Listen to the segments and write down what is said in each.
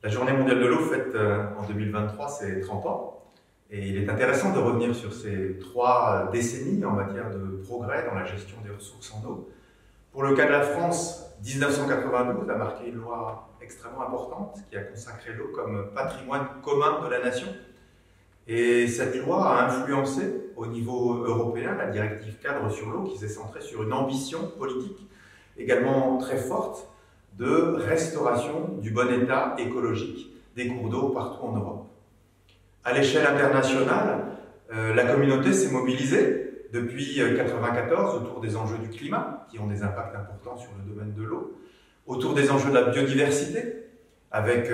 La Journée mondiale de l'eau fête en 2023 ses 30 ans. Et il est intéressant de revenir sur ces 3 décennies en matière de progrès dans la gestion des ressources en eau. Pour le cas de la France, 1992 a marqué une loi extrêmement importante qui a consacré l'eau comme patrimoine commun de la nation. Et cette loi a influencé au niveau européen la directive cadre sur l'eau qui s'est centrée sur une ambition politique également très forte de restauration du bon état écologique des cours d'eau partout en Europe. À l'échelle internationale, la communauté s'est mobilisée depuis 1994 autour des enjeux du climat, qui ont des impacts importants sur le domaine de l'eau, autour des enjeux de la biodiversité, avec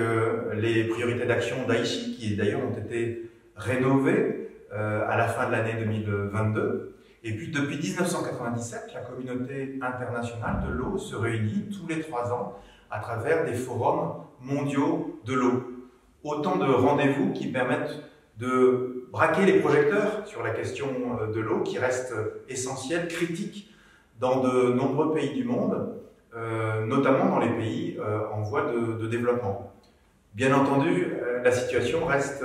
les priorités d'action d'Aichi, qui d'ailleurs ont été rénovées à la fin de l'année 2022. Et puis depuis 1997, la communauté internationale de l'eau se réunit tous les 3 ans à travers des forums mondiaux de l'eau. Autant de rendez-vous qui permettent de braquer les projecteurs sur la question de l'eau qui reste essentielle, critique dans de nombreux pays du monde, notamment dans les pays en voie de développement. Bien entendu, la situation reste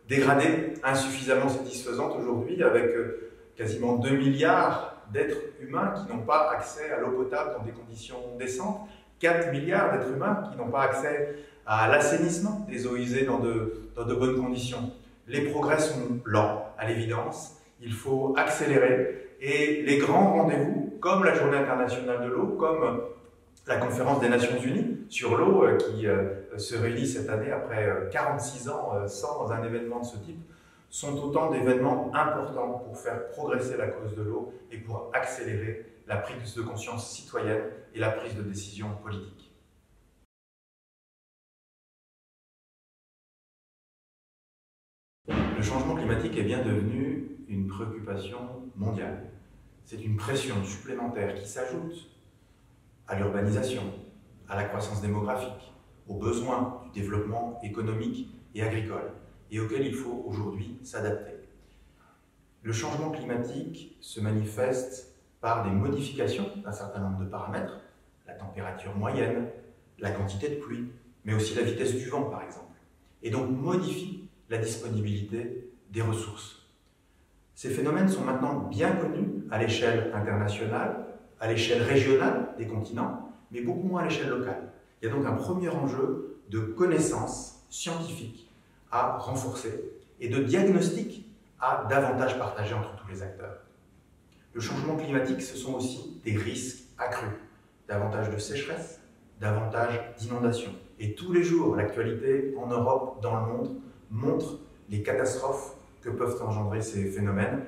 dégradée, insuffisamment satisfaisante aujourd'hui avec quasiment 2 milliards d'êtres humains qui n'ont pas accès à l'eau potable dans des conditions décentes, 4 milliards d'êtres humains qui n'ont pas accès à l'assainissement des eaux usées dans de bonnes conditions. Les progrès sont lents, à l'évidence, il faut accélérer et les grands rendez-vous, comme la Journée internationale de l'eau, comme la conférence des Nations Unies sur l'eau qui se réunit cette année après 46 ans sans un événement de ce type, sont autant d'événements importants pour faire progresser la cause de l'eau et pour accélérer la prise de conscience citoyenne et la prise de décision politique. Le changement climatique est bien devenu une préoccupation mondiale. C'est une pression supplémentaire qui s'ajoute à l'urbanisation, à la croissance démographique, aux besoins du développement économique et agricole, et auquel il faut aujourd'hui s'adapter. Le changement climatique se manifeste par des modifications d'un certain nombre de paramètres, la température moyenne, la quantité de pluie, mais aussi la vitesse du vent par exemple, et donc modifie la disponibilité des ressources. Ces phénomènes sont maintenant bien connus à l'échelle internationale, à l'échelle régionale des continents, mais beaucoup moins à l'échelle locale. Il y a donc un premier enjeu de connaissances scientifiques à renforcer et de diagnostic à davantage partager entre tous les acteurs. Le changement climatique, ce sont aussi des risques accrus, davantage de sécheresse, davantage d'inondations. Et tous les jours, l'actualité en Europe, dans le monde, montre les catastrophes que peuvent engendrer ces phénomènes,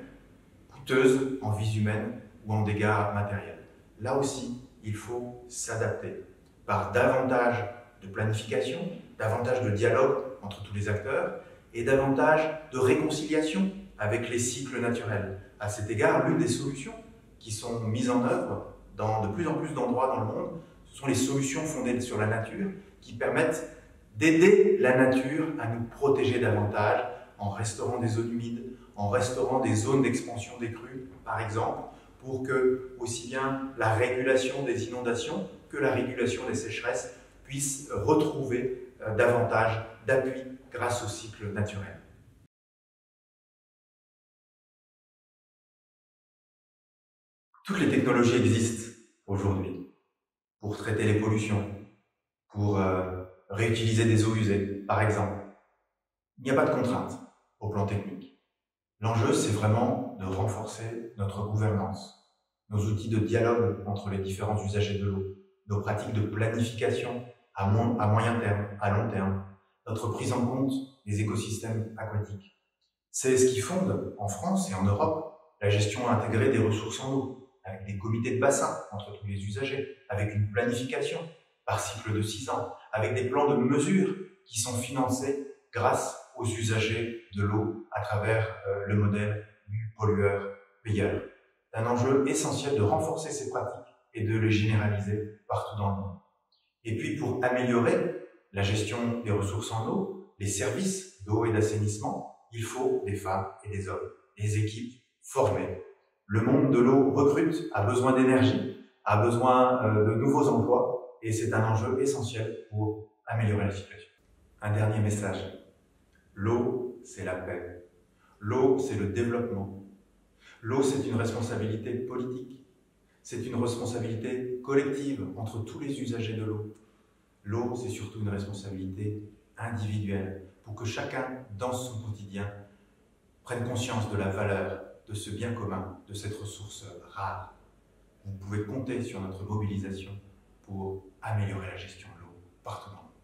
coûteuses en vies humaines ou en dégâts matériels. Là aussi, il faut s'adapter par davantage de planification, davantage de dialogue entre tous les acteurs et davantage de réconciliation avec les cycles naturels. À cet égard, l'une des solutions qui sont mises en œuvre dans de plus en plus d'endroits dans le monde, ce sont les solutions fondées sur la nature qui permettent d'aider la nature à nous protéger davantage en restaurant des zones humides, en restaurant des zones d'expansion des crues, par exemple, pour que aussi bien la régulation des inondations que la régulation des sécheresses puissent retrouver davantage d'appui grâce au cycle naturel. Toutes les technologies existent aujourd'hui pour traiter les pollutions, pour réutiliser des eaux usées, par exemple. Il n'y a pas de contrainte au plan technique. L'enjeu, c'est vraiment de renforcer notre gouvernance, nos outils de dialogue entre les différents usagers de l'eau, nos pratiques de planification à moyen terme, à long terme, notre prise en compte des écosystèmes aquatiques. C'est ce qui fonde, en France et en Europe, la gestion intégrée des ressources en eau, avec des comités de bassin entre tous les usagers, avec une planification par cycle de 6 ans, avec des plans de mesure qui sont financés grâce aux usagers de l'eau à travers le modèle du pollueur-payeur. C'est un enjeu essentiel de renforcer ces pratiques et de les généraliser partout dans le monde. Et puis pour améliorer la gestion des ressources en eau, les services d'eau et d'assainissement, il faut des femmes et des hommes, des équipes formées. Le monde de l'eau recrute, a besoin d'énergie, a besoin de nouveaux emplois et c'est un enjeu essentiel pour améliorer la situation. Un dernier message. L'eau, c'est la paix. L'eau, c'est le développement. L'eau, c'est une responsabilité politique. C'est une responsabilité collective entre tous les usagers de l'eau. L'eau, c'est surtout une responsabilité individuelle pour que chacun, dans son quotidien, prenne conscience de la valeur de ce bien commun, de cette ressource rare. Vous pouvez compter sur notre mobilisation pour améliorer la gestion de l'eau partout dans le monde.